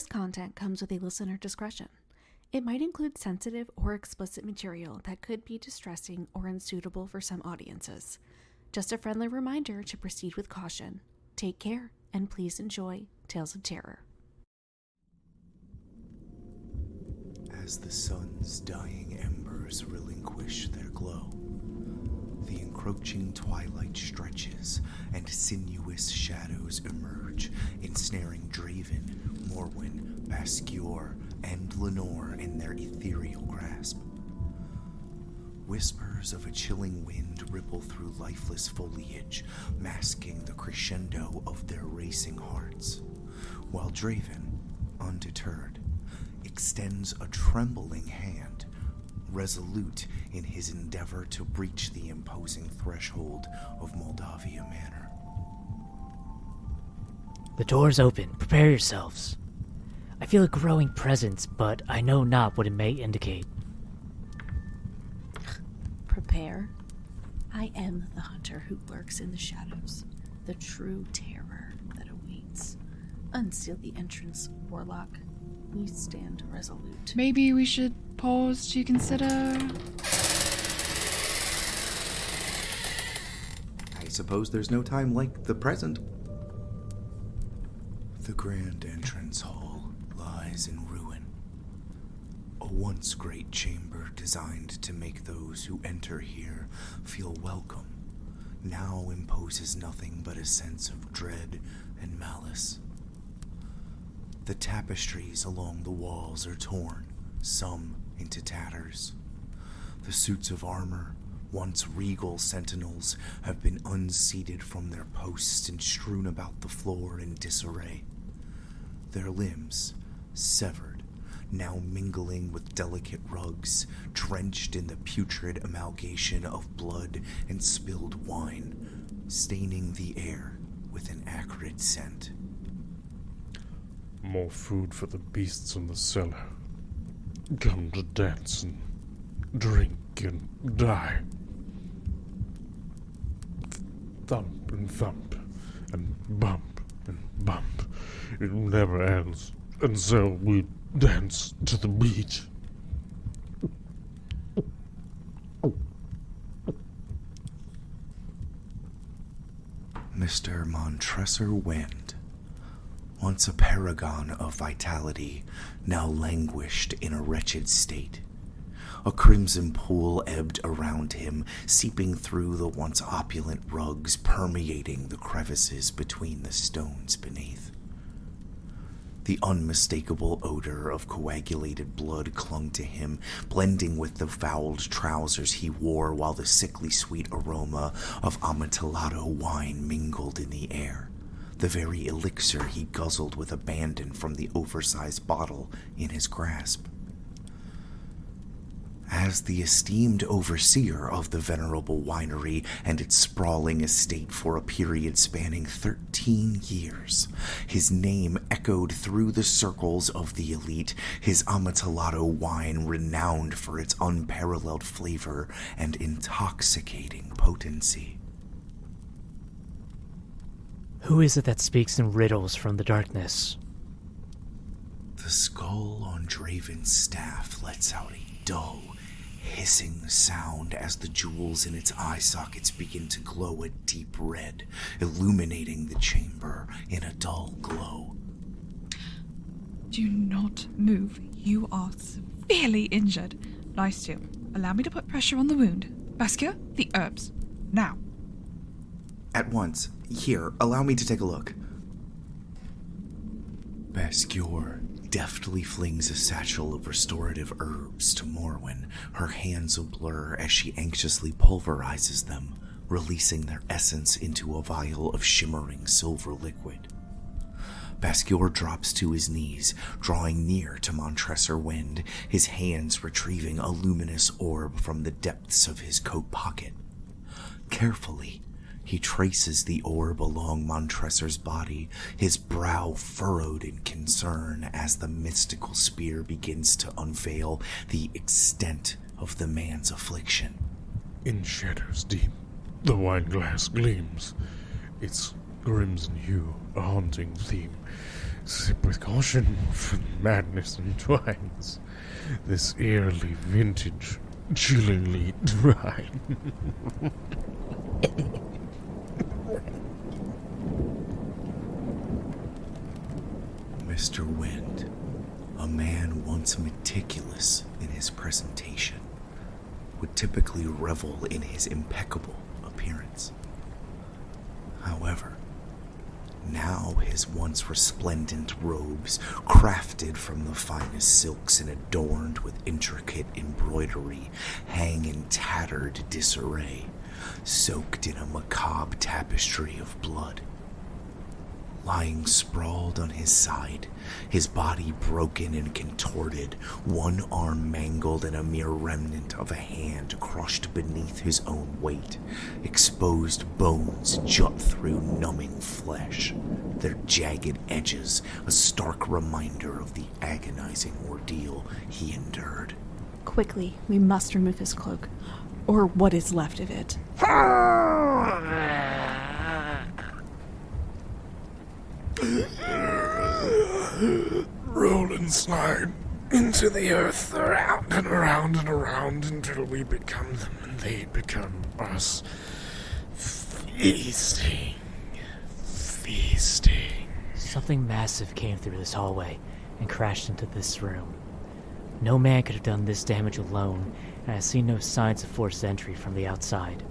This content comes with a listener discretion. It might include sensitive or explicit material that could be distressing or unsuitable for some audiences. Just a friendly reminder to proceed with caution. Take care, and please enjoy Tales of Terror. As the sun's dying embers relinquish their glow, the encroaching twilight stretches and sinuous shadows emerge, ensnaring Draven, Morwen, Bascure, and Lenore in their ethereal grasp. Whispers of a chilling wind ripple through lifeless foliage, masking the crescendo of their racing hearts, while Draven, undeterred, extends a trembling hand, resolute in his endeavor to breach the imposing threshold of Moldavia Manor. The door's open. Prepare yourselves. I feel a growing presence, but I know not what it may indicate. Prepare. I am the hunter who lurks in the shadows, the true terror that awaits. Unseal the entrance, Warlock. We stand resolute. Maybe we should pause to consider... I suppose there's no time like the present. The grand entrance hall lies in ruin. A once great chamber designed to make those who enter here feel welcome now imposes nothing but a sense of dread and malice. The tapestries along the walls are torn, some into tatters. The suits of armor, once regal sentinels, have been unseated from their posts and strewn about the floor in disarray. Their limbs, severed, now mingling with delicate rugs, drenched in the putrid amalgamation of blood and spilled wine, staining the air with an acrid scent. More food for the beasts in the cellar. Come to dance and drink and die. Thump and thump and bump and bump. It never ends, and so we dance to the beat. Mr. Montresor Wind, once a paragon of vitality, now languished in a wretched state. A crimson pool ebbed around him, seeping through the once opulent rugs, permeating the crevices between the stones beneath. The unmistakable odor of coagulated blood clung to him, blending with the fouled trousers he wore, while the sickly sweet aroma of Amontillado wine mingled in the air. The very elixir he guzzled with abandon from the oversized bottle in his grasp. As the esteemed overseer of the venerable winery and its sprawling estate for a period spanning 13 years, his name echoed through the circles of the elite, his Amontillado wine renowned for its unparalleled flavor and intoxicating potency. Who is it that speaks in riddles from the darkness? The skull on Draven's staff lets out a dull, hissing sound as the jewels in its eye sockets begin to glow a deep red, illuminating the chamber in a dull glow. Do not move. You are severely injured. Lie still. Allow me to put pressure on the wound. Baskia, the herbs. Now. At once. Here, allow me to take a look. Bascure deftly flings a satchel of restorative herbs to Morwen, her hands ablur as she anxiously pulverizes them, releasing their essence into a vial of shimmering silver liquid. Bascure drops to his knees, drawing near to Montresor Wind, his hands retrieving a luminous orb from the depths of his coat pocket. Carefully, he traces the orb along Montresor's body, his brow furrowed in concern as the mystical spear begins to unveil the extent of the man's affliction. In shadows deep, the wineglass gleams, its crimson hue a haunting theme, Sip with caution, for madness entwines this eerily vintage, chillingly dry. Mr. Wind, a man once meticulous in his presentation, would typically revel in his impeccable appearance. However, now his once resplendent robes, crafted from the finest silks and adorned with intricate embroidery, hang in tattered disarray, soaked in a macabre tapestry of blood. Lying sprawled on his side, his body broken and contorted, one arm mangled and a mere remnant of a hand crushed beneath his own weight, exposed bones jut through numbing flesh, their jagged edges a stark reminder of the agonizing ordeal he endured. Quickly, we must remove his cloak, or what is left of it. Roll and slide into the earth, around and around and around until we become them and they become us. Feasting. Feasting. Something massive came through this hallway and crashed into this room. No man could have done this damage alone, and I see no signs of forced entry from the outside.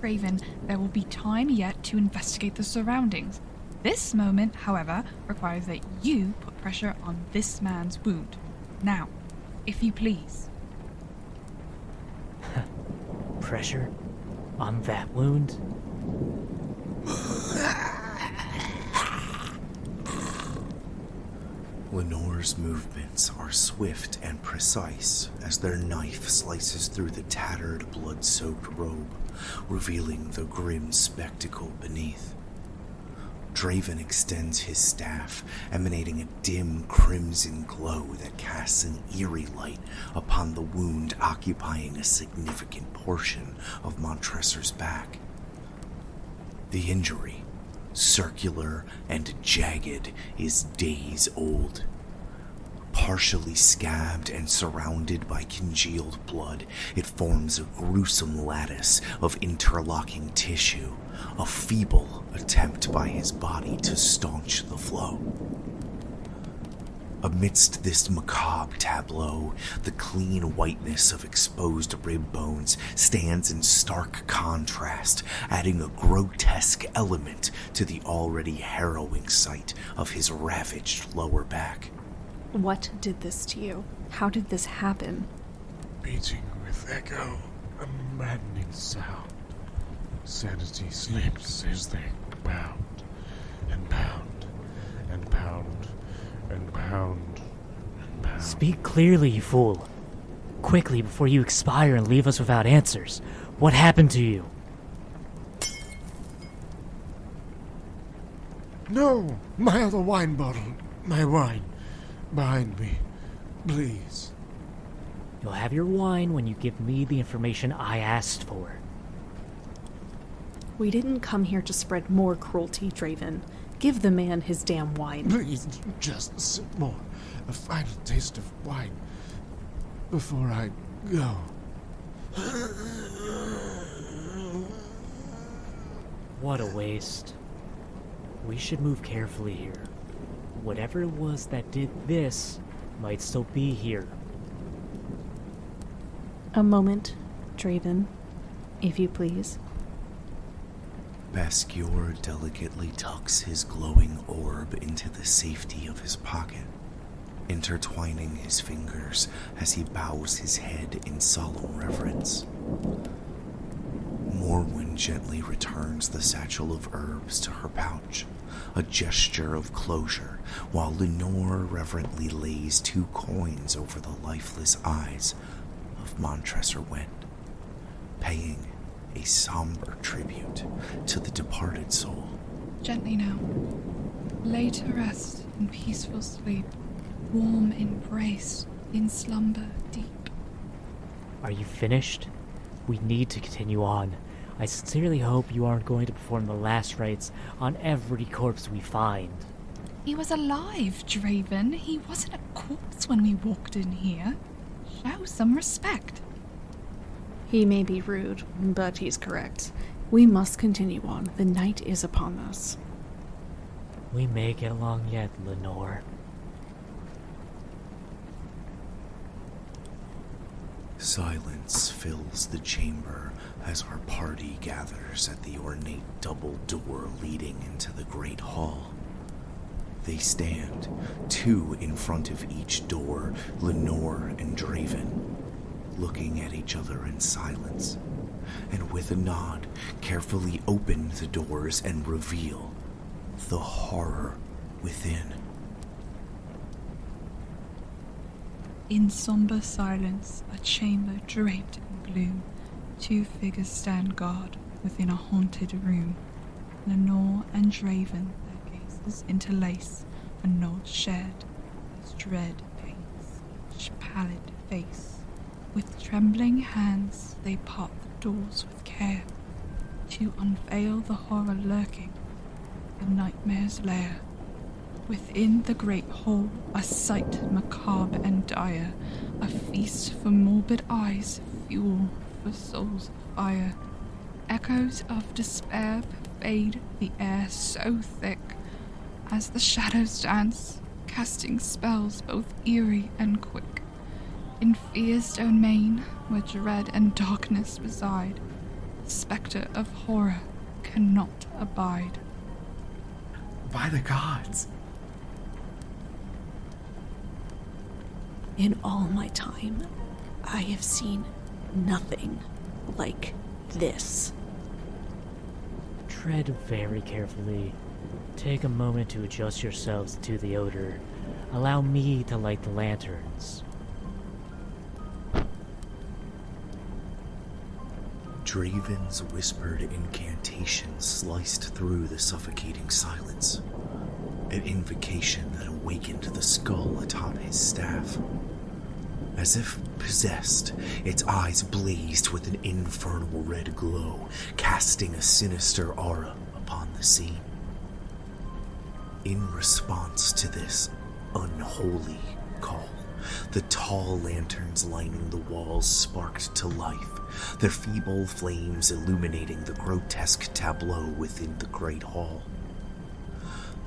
Raven, there will be time yet to investigate the surroundings. This moment, however, requires that you put pressure on this man's wound. Now, if you please. Pressure? On that wound? Lenore's movements are swift and precise as their knife slices through the tattered, blood-soaked robe, revealing the grim spectacle beneath. Draven extends his staff, emanating a dim crimson glow that casts an eerie light upon the wound occupying a significant portion of Montresor's back. The injury, circular and jagged, is days old. Partially scabbed and surrounded by congealed blood, it forms a gruesome lattice of interlocking tissue, a feeble attempt by his body to staunch the flow. Amidst this macabre tableau, the clean whiteness of exposed rib bones stands in stark contrast, adding a grotesque element to the already harrowing sight of his ravaged lower back. What did this to you? How did this happen? Beating with echo, a maddening sound. Sanity slips as they pound and pound and pound and pound and pound. Speak clearly, you fool. Quickly, before you expire and leave us without answers. What happened to you? No! My other wine bottle. My wine. Behind me. Please. You'll have your wine when you give me the information I asked for. We didn't come here to spread more cruelty, Draven. Give the man his damn wine. Please, just a sip more. A final taste of wine. Before I go. What a waste. We should move carefully here. Whatever it was that did this might still be here. A moment, Draven, if you please. Basquior delicately tucks his glowing orb into the safety of his pocket, intertwining his fingers as he bows his head in solemn reverence. Morwen gently returns the satchel of herbs to her pouch, a gesture of closure, while Lenore reverently lays 2 coins over the lifeless eyes of Montresor Wind, paying a somber tribute to the departed soul. Gently now. Lay to rest in peaceful sleep, warm embrace in slumber deep. Are you finished? We need to continue on. I sincerely hope you aren't going to perform the last rites on every corpse we find. He was alive, Draven. He wasn't a corpse when we walked in here. Show some respect. He may be rude, but he's correct. We must continue on. The night is upon us. We may get along yet, Lenore. Silence fills the chamber as our party gathers at the ornate double door leading into the great hall. They stand, two in front of each door, Lenore and Draven, looking at each other in silence, and with a nod, carefully open the doors and reveal the horror within. In somber silence, a chamber draped in gloom, two figures stand guard within a haunted room. Lenore and Draven, their gazes interlace, a nod shared as dread paints each pallid face. With trembling hands, they part the doors with care to unveil the horror lurking, the nightmare's lair. Within the great hall, a sight macabre and dire, a feast for morbid eyes, fuel for souls of fire. Echoes of despair pervade the air so thick, as the shadows dance, casting spells both eerie and quick. In fear's domain, where dread and darkness reside, the spectre of horror cannot abide. By the gods! In all my time, I have seen nothing like this. Tread very carefully. Take a moment to adjust yourselves to the odor. Allow me to light the lanterns. Draven's whispered incantation sliced through the suffocating silence. An invocation that awakened the skull atop his staff. As if possessed, its eyes blazed with an infernal red glow, casting a sinister aura upon the scene. In response to this unholy call, the tall lanterns lining the walls sparked to life, their feeble flames illuminating the grotesque tableau within the great hall.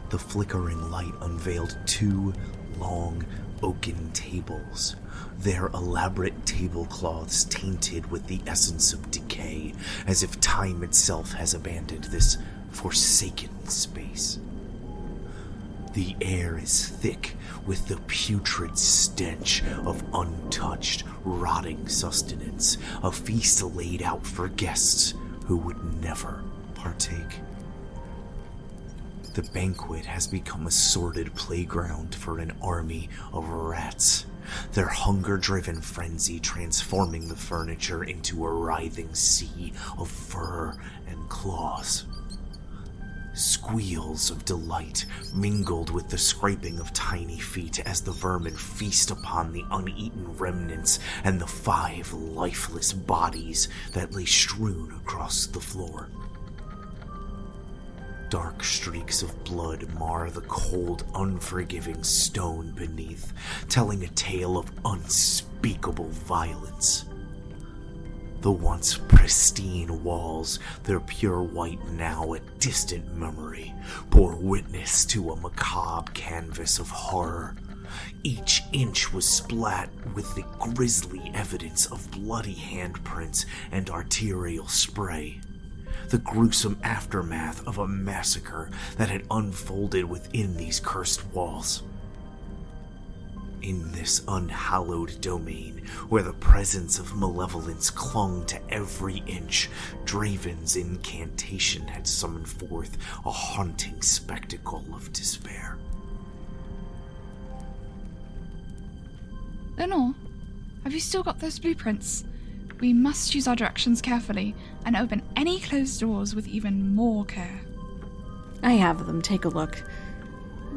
The flickering light unveiled two long, oaken tables, their elaborate tablecloths tainted with the essence of decay, as if time itself has abandoned this forsaken space. The air is thick with the putrid stench of untouched, rotting sustenance, a feast laid out for guests who would never partake. The banquet has become a sordid playground for an army of rats, their hunger-driven frenzy transforming the furniture into a writhing sea of fur and claws. Squeals of delight mingled with the scraping of tiny feet as the vermin feast upon the uneaten remnants and the 5 lifeless bodies that lay strewn across the floor. Dark streaks of blood mar the cold, unforgiving stone beneath, telling a tale of unspeakable violence. The once pristine walls, their pure white now a distant memory, bore witness to a macabre canvas of horror. Each inch was splat with the grisly evidence of bloody handprints and arterial spray. The gruesome aftermath of a massacre that had unfolded within these cursed walls. In this unhallowed domain, where the presence of malevolence clung to every inch, Draven's incantation had summoned forth a haunting spectacle of despair. Lenore, have you still got those blueprints? We must use our directions carefully and open any closed doors with even more care. I have them. Take a look.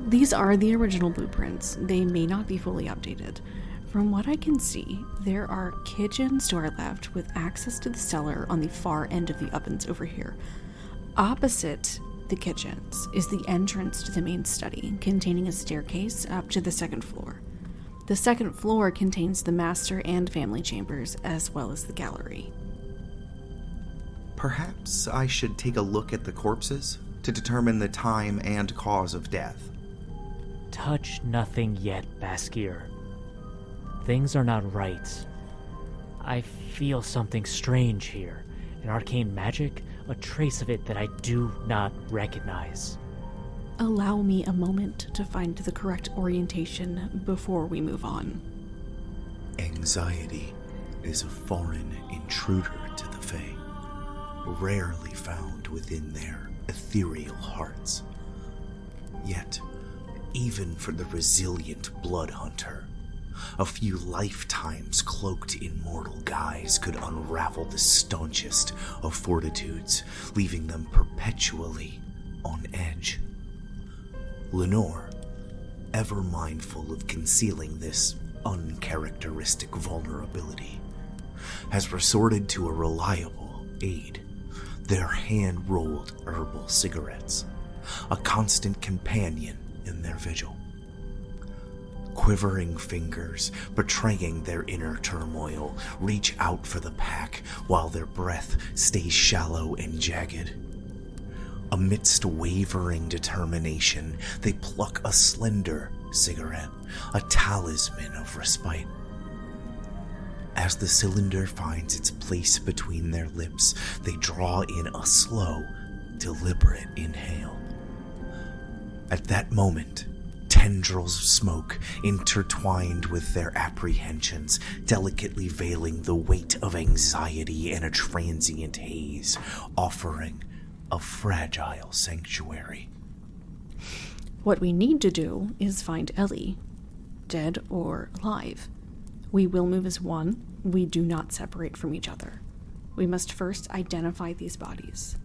These are the original blueprints. They may not be fully updated. From what I can see, there are kitchens to our left with access to the cellar on the far end of the ovens over here. Opposite the kitchens is the entrance to the main study, containing a staircase up to the second floor. The second floor contains the master and family chambers, as well as the gallery. Perhaps I should take a look at the corpses to determine the time and cause of death. Touch nothing yet, Baskier. Things are not right. I feel something strange here. An arcane magic, a trace of it that I do not recognize. Allow me a moment to find the correct orientation before we move on. Anxiety is a foreign intruder to the Fae, rarely found within their ethereal hearts. Yet, even for the resilient blood hunter, a few lifetimes cloaked in mortal guise could unravel the staunchest of fortitudes, leaving them perpetually on edge. Lenore, ever mindful of concealing this uncharacteristic vulnerability, has resorted to a reliable aid: their hand-rolled herbal cigarettes, a constant companion in their vigil. Quivering fingers, betraying their inner turmoil, reach out for the pack while their breath stays shallow and jagged. Amidst wavering determination, they pluck a slender cigarette, a talisman of respite. As the cylinder finds its place between their lips, they draw in a slow, deliberate inhale. At that moment, tendrils of smoke intertwined with their apprehensions, delicately veiling the weight of anxiety in a transient haze, offering a fragile sanctuary. What we need to do is find Ellie, dead or alive. We will move as one. We do not separate from each other. We must first identify these bodies.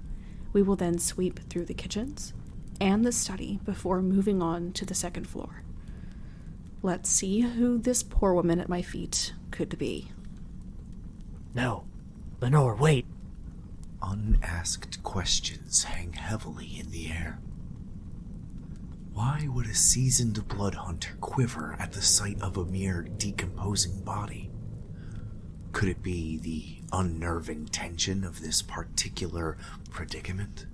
We will then sweep through the kitchens and the study before moving on to the second floor. Let's see who this poor woman at my feet could be. No. Manor, wait. Unasked questions hang heavily in the air. Why would a seasoned blood hunter quiver at the sight of a mere decomposing body? Could it be the unnerving tension of this particular predicament?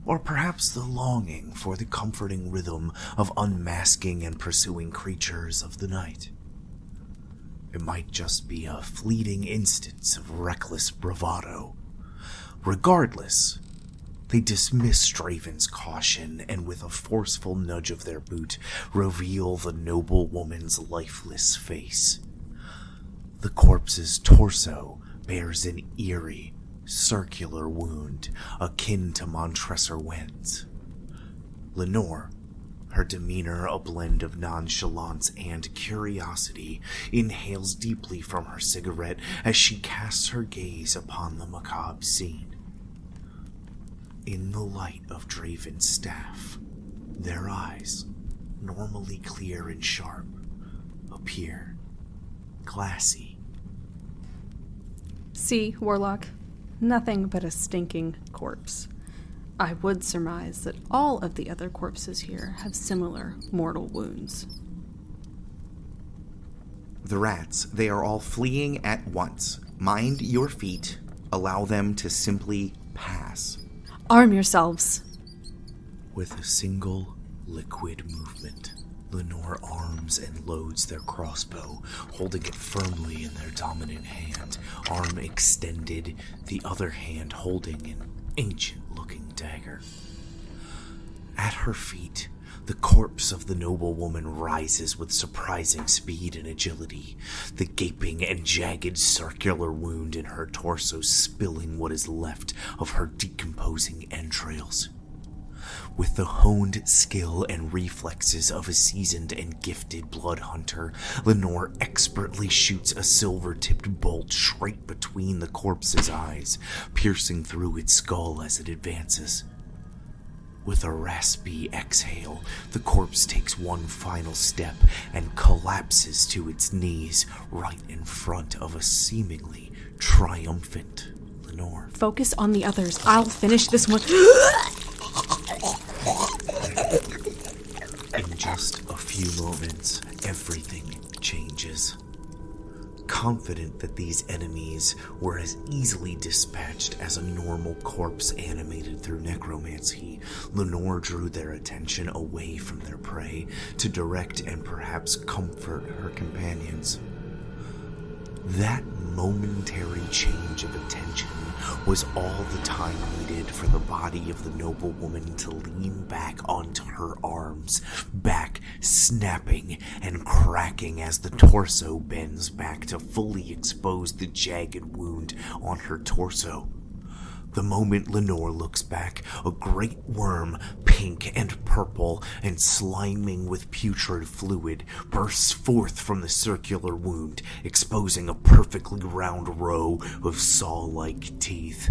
Or perhaps the longing for the comforting rhythm of unmasking and pursuing creatures of the night? It might just be a fleeting instance of reckless bravado. Regardless, they dismiss Draven's caution and with a forceful nudge of their boot, reveal the noble woman's lifeless face. The corpse's torso bears an eerie, circular wound akin to Montresor Wen's. Lenore, her demeanor a blend of nonchalance and curiosity, inhales deeply from her cigarette as she casts her gaze upon the macabre scene. In the light of Draven's staff, their eyes, normally clear and sharp, appear glassy. See, Warlock? Nothing but a stinking corpse. I would surmise that all of the other corpses here have similar mortal wounds. The rats, they are all fleeing at once. Mind your feet. Allow them to simply pass. Arm yourselves! With a single liquid movement, Lenore arms and loads their crossbow, holding it firmly in their dominant hand, arm extended, the other hand holding an ancient-looking dagger. At her feet, the corpse of the noblewoman rises with surprising speed and agility, the gaping and jagged circular wound in her torso spilling what is left of her decomposing entrails. With the honed skill and reflexes of a seasoned and gifted blood hunter, Lenore expertly shoots a silver-tipped bolt straight between the corpse's eyes, piercing through its skull as it advances. With a raspy exhale, the corpse takes one final step and collapses to its knees right in front of a seemingly triumphant Lenore. Focus on the others. I'll finish this one. few moments, everything changes. Confident that these enemies were as easily dispatched as a normal corpse animated through necromancy, Lenore drew their attention away from their prey to direct and perhaps comfort her companions. That momentary change of attention was all the time needed for the body of the noblewoman to lean back onto her arms, back snapping and cracking as the torso bends back to fully expose the jagged wound on her torso. The moment Lenore looks back, a great worm, pink and purple and sliming with putrid fluid, bursts forth from the circular wound, exposing a perfectly round row of saw-like teeth.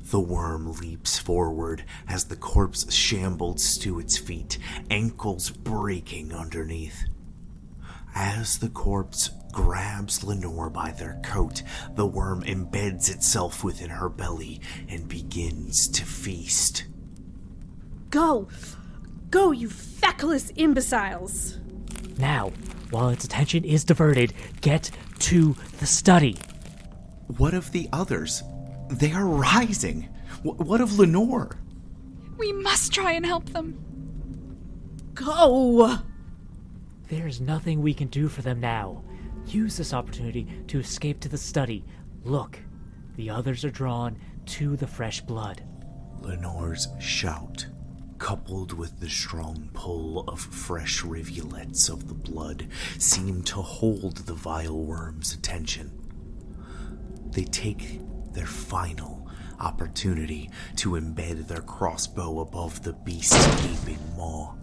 The worm leaps forward as the corpse shambles to its feet, ankles breaking underneath. As the corpse grabs Lenore by their coat, the worm embeds itself within her belly and begins to feast. Go! Go, you feckless imbeciles! Now, while its attention is diverted, get to the study. What of the others? They are rising. What of Lenore? We must try and help them. Go! There's nothing we can do for them now. Use this opportunity to escape to the study. Look, the others are drawn to the fresh blood. Lenore's shout, coupled with the strong pull of fresh rivulets of the blood, seemed to hold the vile worm's attention. They take their final opportunity to embed their crossbow above the beast's gaping maw.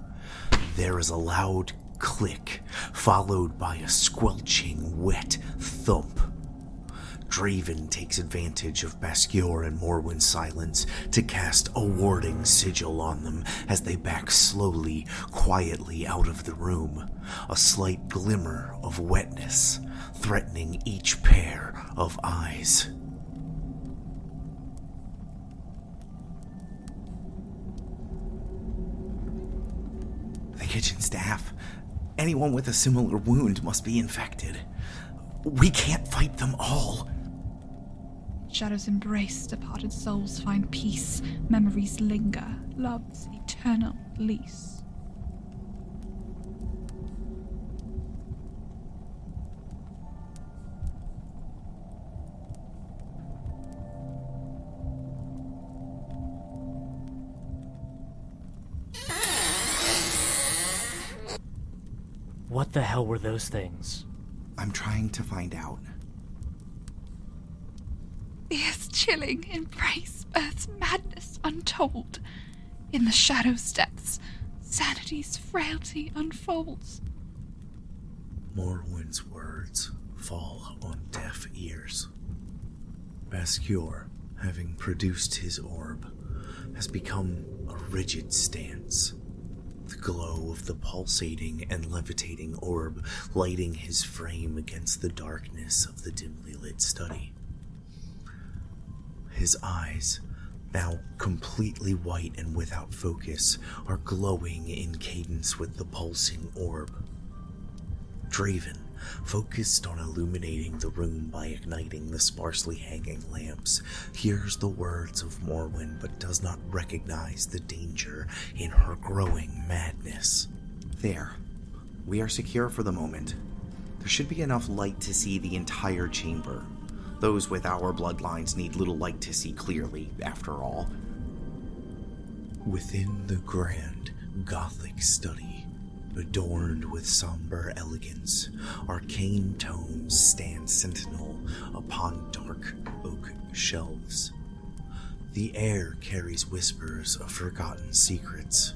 There is a loud click, followed by a squelching, wet thump. Draven takes advantage of Basquior and Morwen's silence to cast a warding sigil on them as they back slowly, quietly out of the room, a slight glimmer of wetness threatening each pair of eyes. The kitchen staff. Anyone with a similar wound must be infected. We can't fight them all. Shadows embrace, departed souls find peace, memories linger, love's eternal lease. What the hell were those things? I'm trying to find out. Fierce chilling embrace, earth's madness untold. In the shadow's depths, sanity's frailty unfolds. Morwen's words fall on deaf ears. Basquior, having produced his orb, has become a rigid stance. The glow of the pulsating and levitating orb lighting his frame against the darkness of the dimly lit study. His eyes, now completely white and without focus, are glowing in cadence with the pulsing orb. Draven, focused on illuminating the room by igniting the sparsely hanging lamps, hears the words of Morwen but does not recognize the danger in her growing madness. There. We are secure for the moment. There should be enough light to see the entire chamber. Those with our bloodlines need little light to see clearly, after all. Within the grand, Gothic study, adorned with somber elegance, arcane tomes stand sentinel upon dark oak shelves. The air carries whispers of forgotten secrets,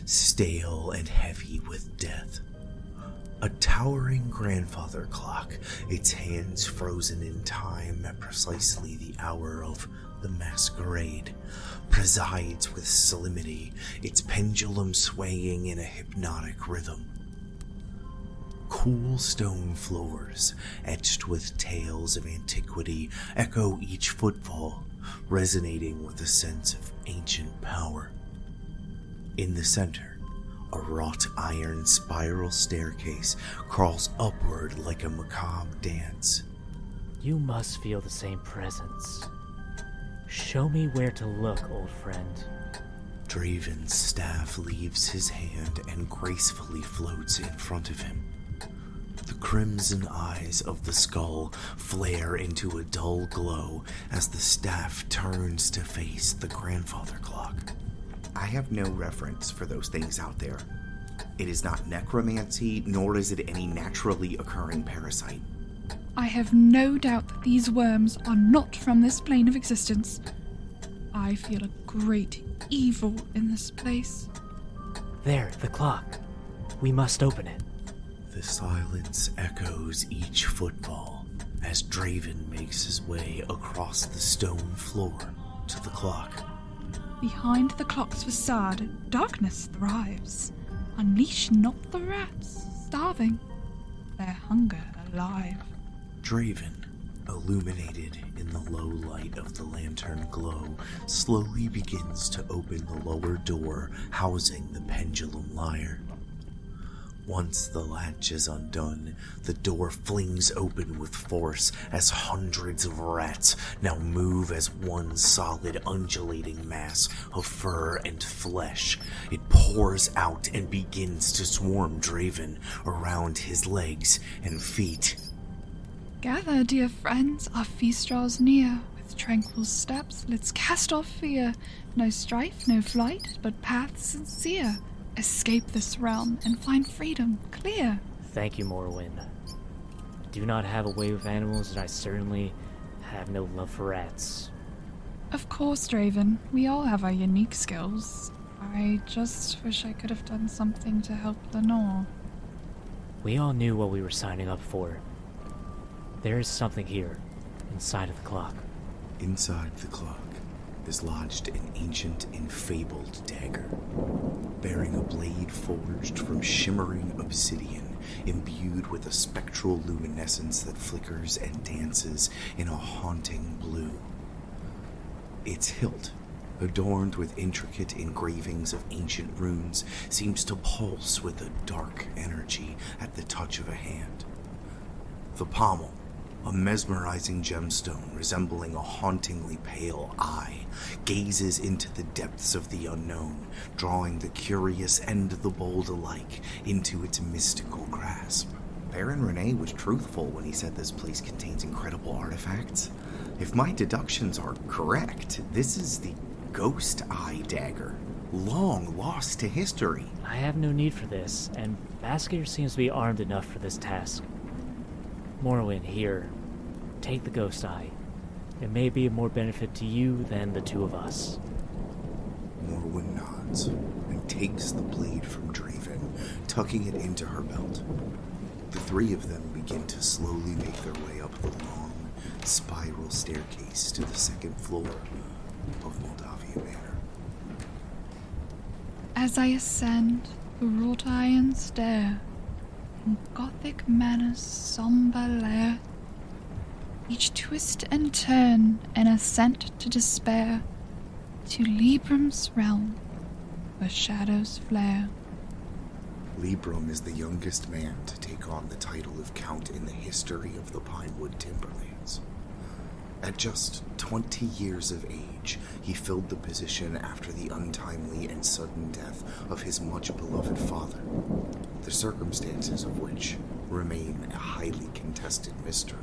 stale and heavy with death. A towering grandfather clock, its hands frozen in time at precisely the hour of the masquerade, presides with solemnity, its pendulum swaying in a hypnotic rhythm. Cool stone floors, etched with tales of antiquity, echo each footfall, resonating with a sense of ancient power. In the center, A wrought iron spiral staircase crawls upward like a macabre dance. You must feel the same presence. Show me where to look, old friend. Draven's staff leaves his hand and gracefully floats in front of him. The crimson eyes of the skull flare into a dull glow as the staff turns to face the grandfather clock. I have no reference for those things out there. It is not necromancy, nor is it any naturally occurring parasite. I have no doubt that these worms are not from this plane of existence. I feel a great evil in this place. There, the clock. We must open it. The silence echoes each footfall as Draven makes his way across the stone floor to the clock. Behind the clock's facade, darkness thrives. Unleash not the rats, starving, their hunger alive. Draven, illuminated in the low light of the lantern glow, slowly begins to open the lower door housing the pendulum lyre. Once the latch is undone, the door flings open with force as hundreds of rats now move as one solid undulating mass of fur and flesh. It pours out and begins to swarm Draven around his legs and feet. Gather, dear friends, our feast draws near. With tranquil steps, let's cast off fear. No strife, no flight, but paths sincere. Escape this realm and find freedom clear. Thank you, Morrowind. Do not have a way with animals, and I certainly have no love for rats. Of course, Draven. We all have our unique skills. I just wish I could have done something to help Lenore. We all knew what we were signing up for. There is something here, inside of the clock. Inside the clock is lodged an ancient and fabled dagger, bearing a blade forged from shimmering obsidian, imbued with a spectral luminescence that flickers and dances in a haunting blue. Its hilt, adorned with intricate engravings of ancient runes, seems to pulse with a dark energy at the touch of a hand. The pommel, a mesmerizing gemstone resembling a hauntingly pale eye, gazes into the depths of the unknown, drawing the curious and the bold alike into its mystical grasp. Baron Renee was truthful when he said this place contains incredible artifacts. If my deductions are correct, this is the Ghost Eye Dagger, long lost to history. I have no need for this, and Basker seems to be armed enough for this task. Morrowind, here. Take the Ghost Eye. It may be of more benefit to you than the two of us. Morrowind nods and takes the blade from Draven, tucking it into her belt. The three of them begin to slowly make their way up the long, spiral staircase to the second floor of Moldavia Manor. As I ascend the wrought iron stair, in Gothic Manor's somber lair, each twist and turn an ascent to despair, to Librum's realm, where shadows flare. Librum is the youngest man to take on the title of Count in the history of the Pinewood Timberlands. At just 20 years of age, he filled the position after the untimely and sudden death of his much-beloved father, the circumstances of which remain a highly contested mystery.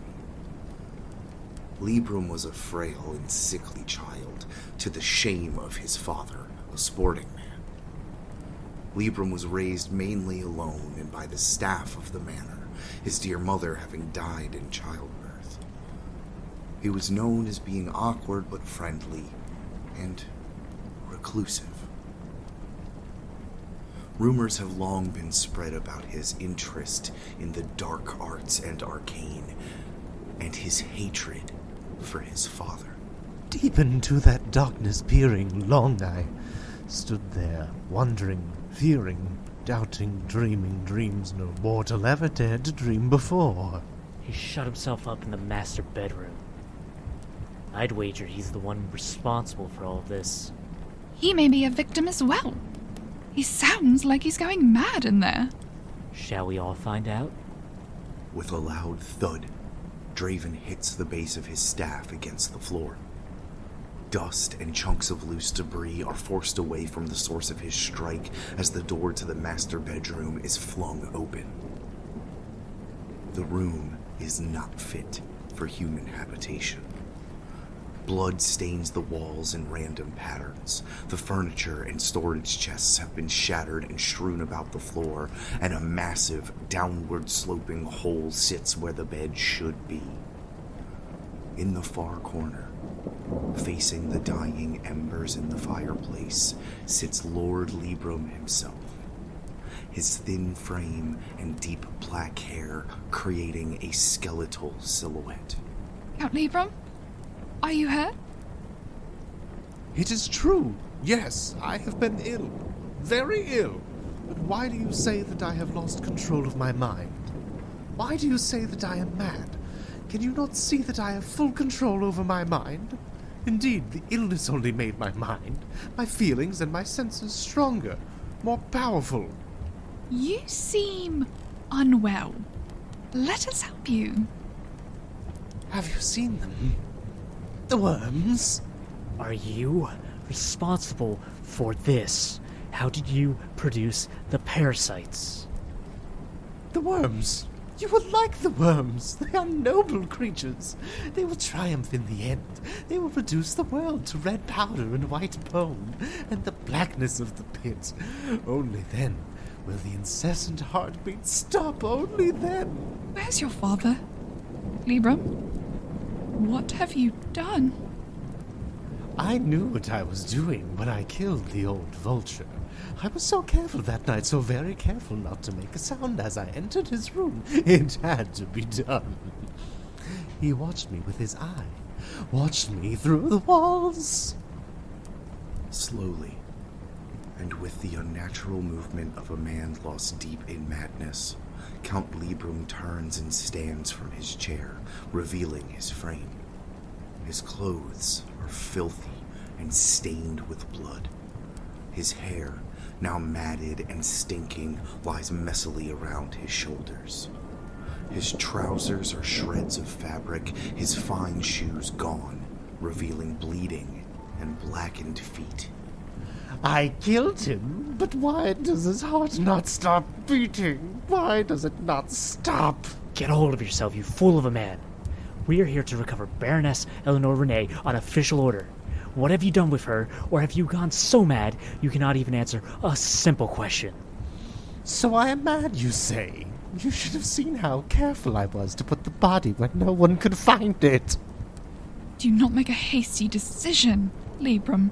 Librum was a frail and sickly child, to the shame of his father, a sporting man. Librum was raised mainly alone and by the staff of the manor, his dear mother having died in childbirth. He was known as being awkward but friendly and reclusive. Rumors have long been spread about his interest in the dark arts and arcane, and his hatred for his father. Deep into that darkness peering, long I stood there, wondering, fearing, doubting, dreaming dreams no mortal ever dared to dream before. He shut himself up in the master bedroom. I'd wager he's the one responsible for all of this. He may be a victim as well. He sounds like he's going mad in there. Shall we all find out? With a loud thud, Draven hits the base of his staff against the floor. Dust and chunks of loose debris are forced away from the source of his strike as the door to the master bedroom is flung open. The room is not fit for human habitation. Blood stains the walls in random patterns. The furniture and storage chests have been shattered and strewn about the floor, and a massive, downward-sloping hole sits where the bed should be. In the far corner, facing the dying embers in the fireplace, sits Lord Libram himself. His thin frame and deep black hair creating a skeletal silhouette. Count Libram? Are you hurt? It is true. Yes, I have been ill. Very ill. But why do you say that I have lost control of my mind? Why do you say that I am mad? Can you not see that I have full control over my mind? Indeed, the illness only made my mind, my feelings, and my senses stronger, more powerful. You seem unwell. Let us help you. Have you seen them? The worms? Are you responsible for this? How did you produce the parasites? The worms. You will like the worms. They are noble creatures. They will triumph in the end. They will reduce the world to red powder and white bone, and the blackness of the pit. Only then will the incessant heartbeat stop. Only then. Where's your father? Libram? What have you done? I knew what I was doing when I killed the old vulture. I was so careful that night, so very careful not to make a sound as I entered his room. It had to be done. He watched me with his eye, watched me through the walls. Slowly, and with the unnatural movement of a man lost deep in madness, Count Libram turns and stands from his chair, revealing his frame. His clothes are filthy and stained with blood. His hair, now matted and stinking, lies messily around his shoulders. His trousers are shreds of fabric, his fine shoes gone, revealing bleeding and blackened feet. I killed him, but why does his heart not stop beating? Why does it not stop? Get a hold of yourself, you fool of a man. We are here to recover Baroness Eleanor Renee on official order. What have you done with her, or have you gone so mad you cannot even answer a simple question? So I am mad, you say? You should have seen how careful I was to put the body where no one could find it. Do not make a hasty decision, Libram.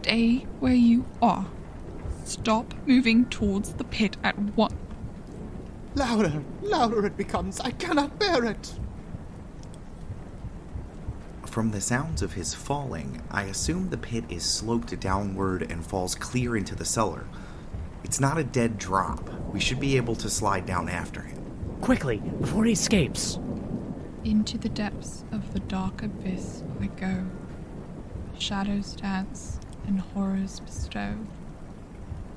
Stay where you are. Stop moving towards the pit at once. Louder, louder it becomes. I cannot bear it. From the sounds of his falling, I assume the pit is sloped downward and falls clear into the cellar. It's not a dead drop. We should be able to slide down after him. Quickly, before he escapes! Into the depths of the dark abyss I go. Shadows dance and horrors bestow.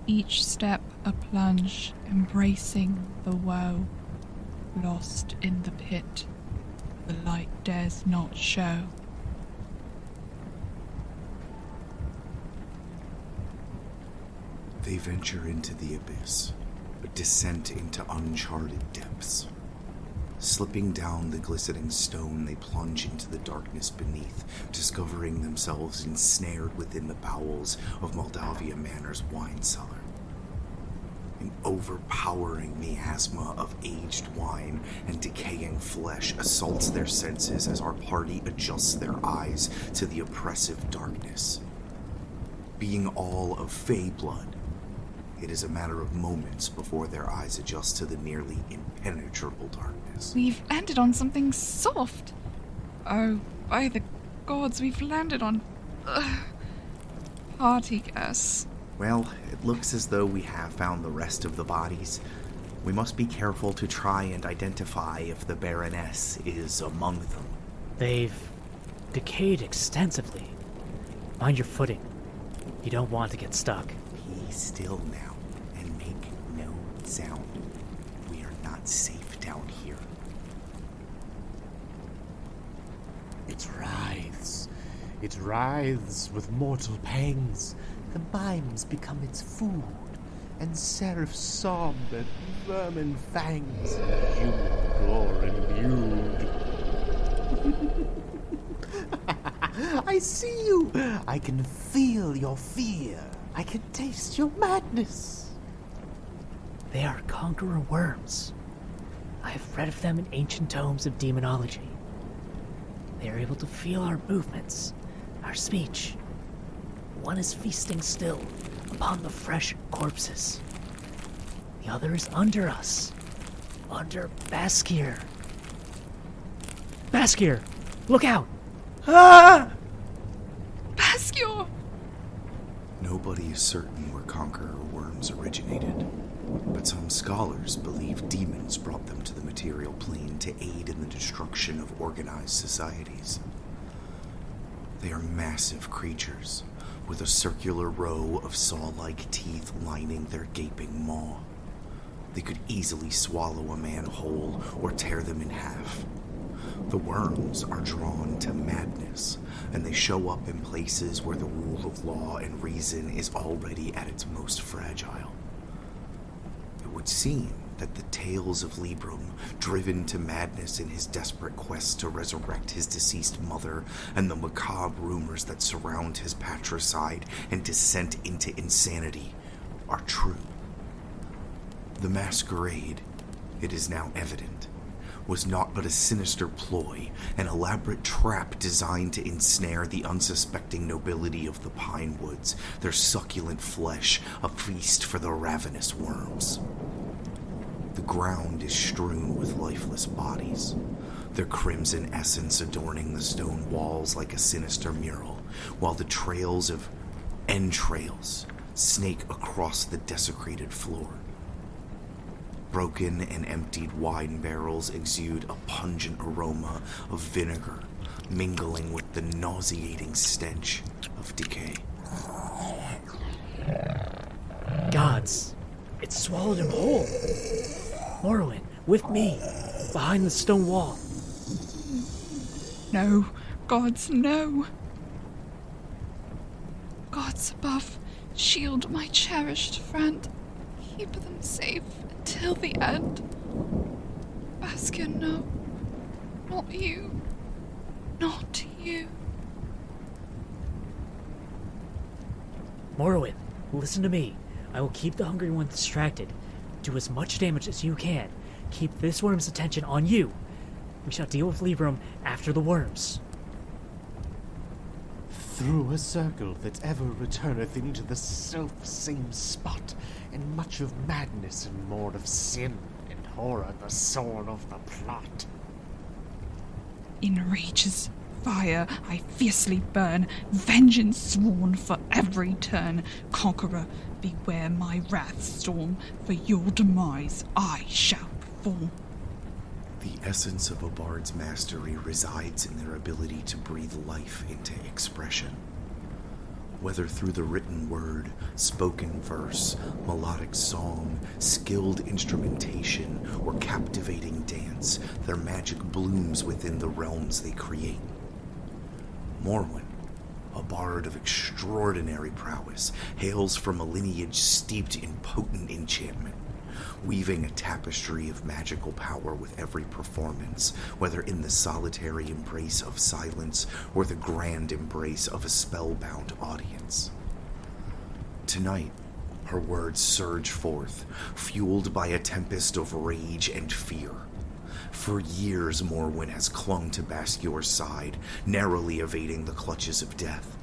Each step a plunge, embracing the woe. Lost in the pit, the light dares not show. They venture into the abyss, a descent into uncharted depths. Slipping down the glistening stone, they plunge into the darkness beneath, discovering themselves ensnared within the bowels of Moldavia Manor's wine cellar. An overpowering miasma of aged wine and decaying flesh assaults their senses as our party adjusts their eyes to the oppressive darkness. Being all of fey blood, it is a matter of moments before their eyes adjust to the nearly impenetrable darkness. We've landed on something soft. Oh, by the gods, we've landed on... party gas. Well, it looks as though we have found the rest of the bodies. We must be careful to try and identify if the Baroness is among them. They've decayed extensively. Mind your footing. You don't want to get stuck. He still now and make no sound. We are not safe down here. It writhes. It writhes with mortal pangs. The mimes become its food, and seraphs sob at vermin fangs. Human gore imbued. I see you. I can feel your fear. I can taste your madness. They are conqueror worms. I have read of them in ancient tomes of demonology. They are able to feel our movements, our speech. One is feasting still upon the fresh corpses. The other is under us, under Baskir. Baskir, look out! Ah! Baskior! Nobody is certain where conqueror worms originated, but some scholars believe demons brought them to the material plane to aid in the destruction of organized societies. They are massive creatures, with a circular row of saw-like teeth lining their gaping maw. They could easily swallow a man whole or tear them in half. The worms are drawn to madness, and they show up in places where the rule of law and reason is already at its most fragile. It would seem that the tales of Librum, driven to madness in his desperate quest to resurrect his deceased mother, and the macabre rumors that surround his patricide and descent into insanity, are true. The masquerade, it is now evident, was naught but a sinister ploy, an elaborate trap designed to ensnare the unsuspecting nobility of the pine woods, their succulent flesh a feast for the ravenous worms. The ground is strewn with lifeless bodies, their crimson essence adorning the stone walls like a sinister mural, while the trails of entrails snake across the desecrated floor. Broken and emptied wine barrels exude a pungent aroma of vinegar, mingling with the nauseating stench of decay. Gods, it swallowed him whole. Morrowind, with me, behind the stone wall. No, gods, no. Gods above, shield my cherished friend. Keep them safe until the end. Baskior, no. Not you. Not you. Morrowind, listen to me. I will keep the Hungry One distracted. Do as much damage as you can. Keep this worm's attention on you. We shall deal with Librum after the worms. Through a circle that ever returneth into the self-same spot, and much of madness and more of sin, and horror the soul of the plot. In rage's fire I fiercely burn, vengeance sworn for every turn. Conqueror, beware my wrath storm, for your demise I shall perform. The essence of a bard's mastery resides in their ability to breathe life into expression. Whether through the written word, spoken verse, melodic song, skilled instrumentation, or captivating dance, their magic blooms within the realms they create. Morwen, a bard of extraordinary prowess, hails from a lineage steeped in potent enchantment, weaving a tapestry of magical power with every performance, whether in the solitary embrace of silence or the grand embrace of a spellbound audience. Tonight, her words surge forth, fueled by a tempest of rage and fear. For years, Morwen has clung to Baskior's side, narrowly evading the clutches of death.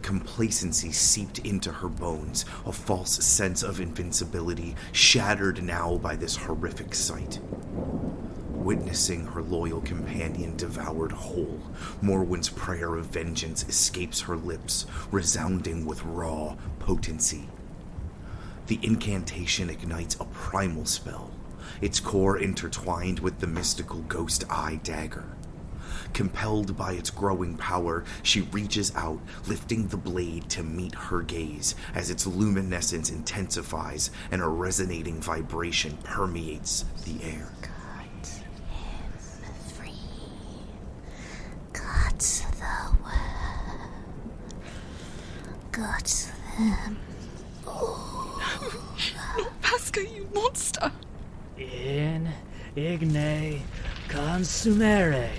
Complacency seeped into her bones, a false sense of invincibility shattered now by this horrific sight. Witnessing her loyal companion devoured whole, Morwen's prayer of vengeance escapes her lips, resounding with raw potency. The incantation ignites a primal spell, its core intertwined with the mystical ghost eye dagger. Compelled by its growing power, she reaches out, lifting the blade to meet her gaze as its luminescence intensifies and a resonating vibration permeates the air. Cut him free. Cut the worm. Cut them. Not Pasca, you monster! In igne consumere.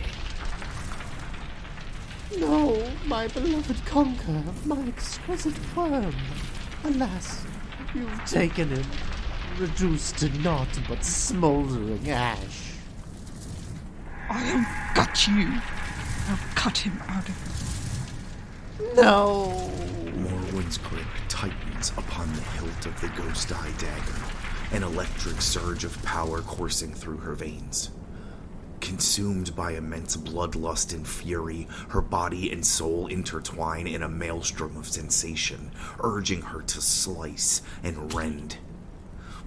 No, my beloved conqueror of my exquisite worm. Alas, you've taken him, reduced to naught but smouldering ash. I'll gut you. I'll cut him out of No! Morwen's grip tightens upon the hilt of the ghost eye dagger, an electric surge of power coursing through her veins. Consumed by immense bloodlust and fury, her body and soul intertwine in a maelstrom of sensation, urging her to slice and rend.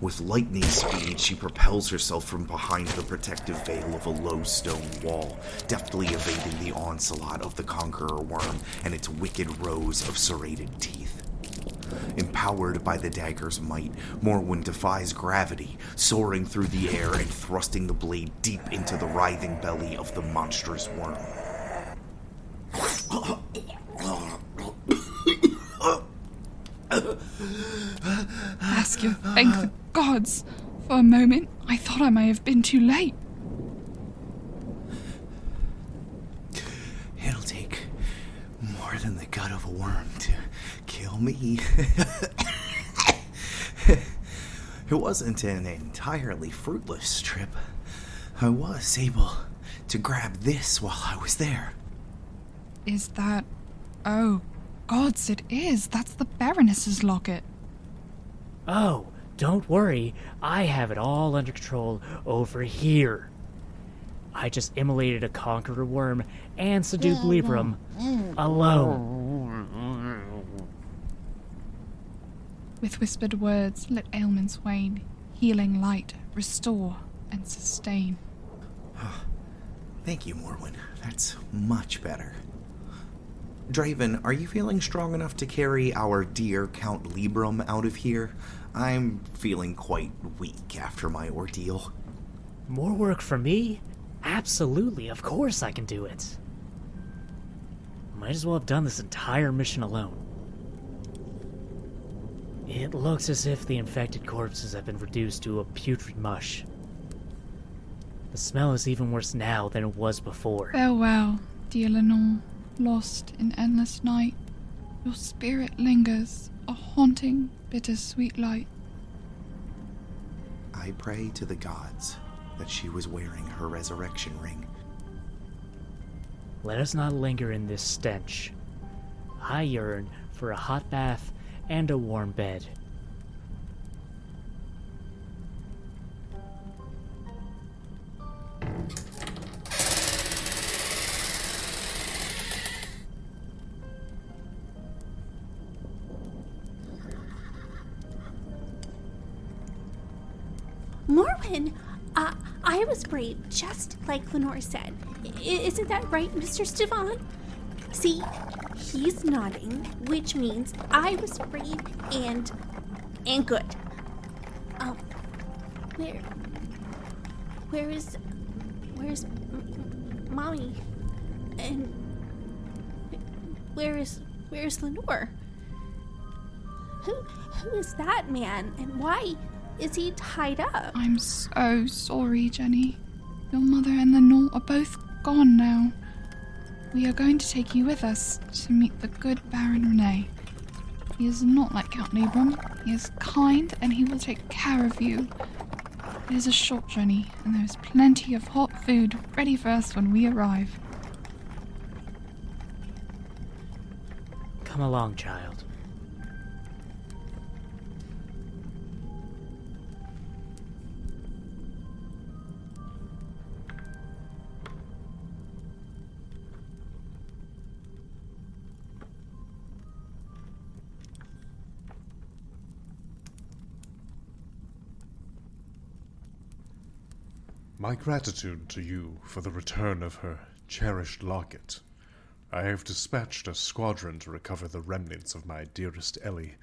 With lightning speed, she propels herself from behind the protective veil of a low stone wall, deftly evading the onslaught of the conqueror worm and its wicked rows of serrated teeth. Empowered by the dagger's might, Morwen defies gravity, soaring through the air and thrusting the blade deep into the writhing belly of the monstrous worm. Pasca, thank the gods! For a moment, I thought I may have been too late. It'll take more than the gut of a worm to kill me. It wasn't an entirely fruitless trip. I was able to grab this while I was there. Is that... Oh, gods, it is. That's the Baroness's locket. Oh, don't worry. I have it all under control over here. I just immolated a conqueror worm and subdued Libram alone. With whispered words, let ailments wane, healing light, restore, and sustain. Thank you, Morwen. That's much better. Draven, are you feeling strong enough to carry our dear Count Libram out of here? I'm feeling quite weak after my ordeal. More work for me? Absolutely, of course I can do it. Might as well have done this entire mission alone. It looks as if the infected corpses have been reduced to a putrid mush. The smell is even worse now than it was before. Farewell, dear Lenore, lost in endless night. Your spirit lingers, a haunting, bittersweet light. I pray to the gods that she was wearing her resurrection ring. Let us not linger in this stench. I yearn for a hot bath and a warm bed. Morwen, I was brave, just like Lenore said. Isn't that right, Mr. Stevan? See, he's nodding, which means I was brave and good. Where's Mommy? And where's Lenore? Who is that man, and why is he tied up? I'm so sorry, Jenny. Your mother and Lenore are both gone now. We are going to take you with us to meet the good Baron Renee. He is not like Count Libram. He is kind and he will take care of you. It is a short journey, and there is plenty of hot food ready for us when we arrive. Come along, child. My gratitude to you for the return of her cherished locket. I have dispatched a squadron to recover the remnants of my dearest Ellie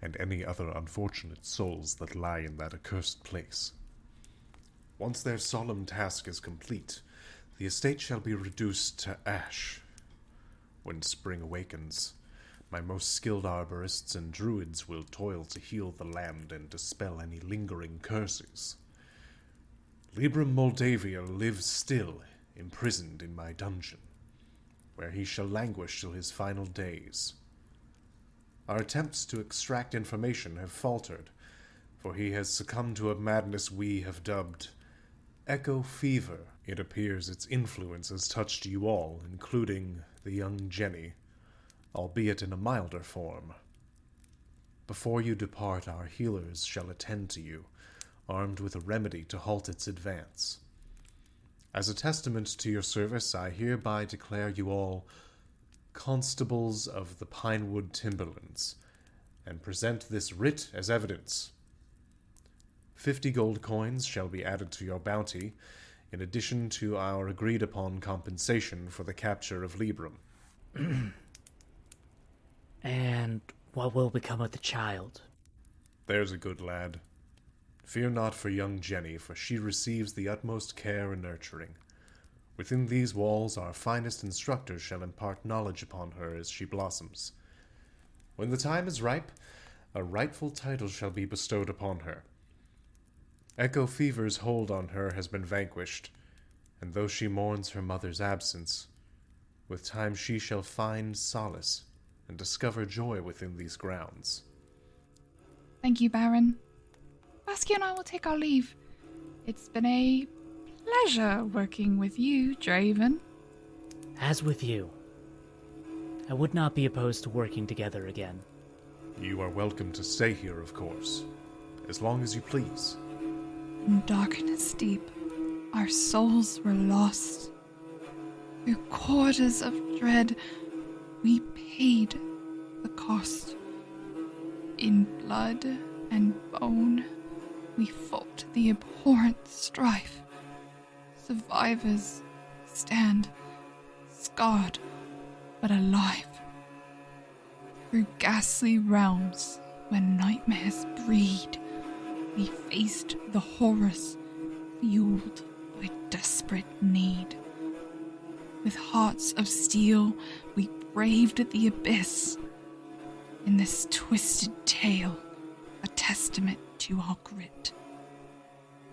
and any other unfortunate souls that lie in that accursed place. Once their solemn task is complete, the estate shall be reduced to ash. When spring awakens, my most skilled arborists and druids will toil to heal the land and dispel any lingering curses. Libram Moldavia lives still, imprisoned in my dungeon, where he shall languish till his final days. Our attempts to extract information have faltered, for he has succumbed to a madness we have dubbed Echo Fever. It appears its influence has touched you all, including the young Jenny, albeit in a milder form. Before you depart, our healers shall attend to you, armed with a remedy to halt its advance. As a testament to your service, I hereby declare you all Constables of the Pinewood Timberlands, and present this writ as evidence. 50 gold coins shall be added to your bounty, in addition to our agreed-upon compensation for the capture of Libram. And what will become of the child? There's a good lad. Fear not for young Jenny, for she receives the utmost care and nurturing. Within these walls our finest instructors shall impart knowledge upon her as she blossoms. When the time is ripe, a rightful title shall be bestowed upon her. Echo Fever's hold on her has been vanquished, and though she mourns her mother's absence, with time she shall find solace and discover joy within these grounds. Thank you, Baron. Basky and I will take our leave. It's been a pleasure working with you, Draven. As with you. I would not be opposed to working together again. You are welcome to stay here, of course, as long as you please. In darkness deep, our souls were lost. Through quarters of dread, we paid the cost. In blood and bone, we fought the abhorrent strife. Survivors stand, scarred but alive. Through ghastly realms where nightmares breed, we faced the horrors fueled by desperate need. With hearts of steel, we braved the abyss. In this twisted tale, a testament to our grit.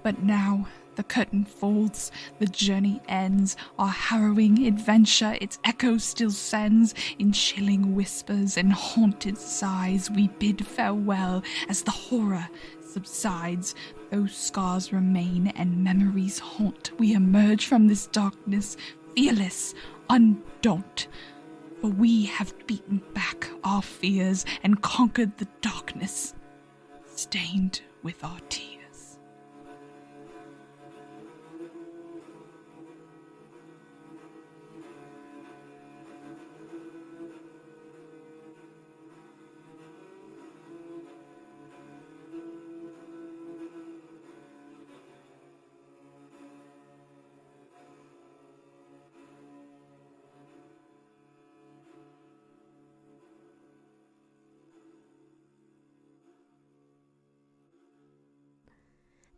But now the curtain folds, the journey ends, our harrowing adventure its echo still sends. In chilling whispers and haunted sighs, we bid farewell as the horror subsides. Though scars remain and memories haunt, we emerge from this darkness fearless, undaunt. For we have beaten back our fears and conquered the darkness, stained with our tears.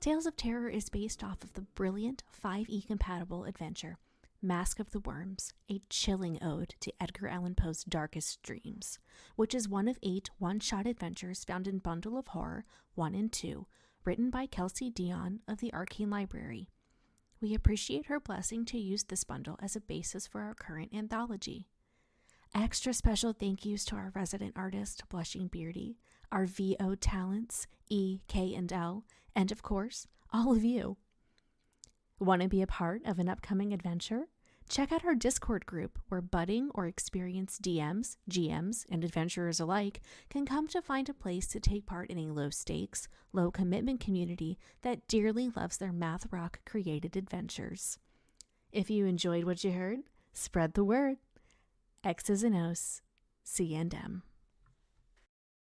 Tales of Terror is based off of the brilliant 5e compatible adventure Mask of the Worms, a chilling ode to Edgar Allan Poe's darkest dreams, which is one of 8 one-shot adventures found in Bundle of Horror 1 and 2, written by Kelsey Dion of the Arcane Library. We appreciate her blessing to use this bundle as a basis for our current anthology. Extra special thank yous to our resident artist, Blushing Beardy, our VO talents, E, K, and L, and of course, all of you. Want to be a part of an upcoming adventure? Check out our Discord group where budding or experienced DMs, GMs, and adventurers alike can come to find a place to take part in a low-stakes, low-commitment community that dearly loves their math rock created adventures. If you enjoyed what you heard, spread the word. X's and O's, C and M.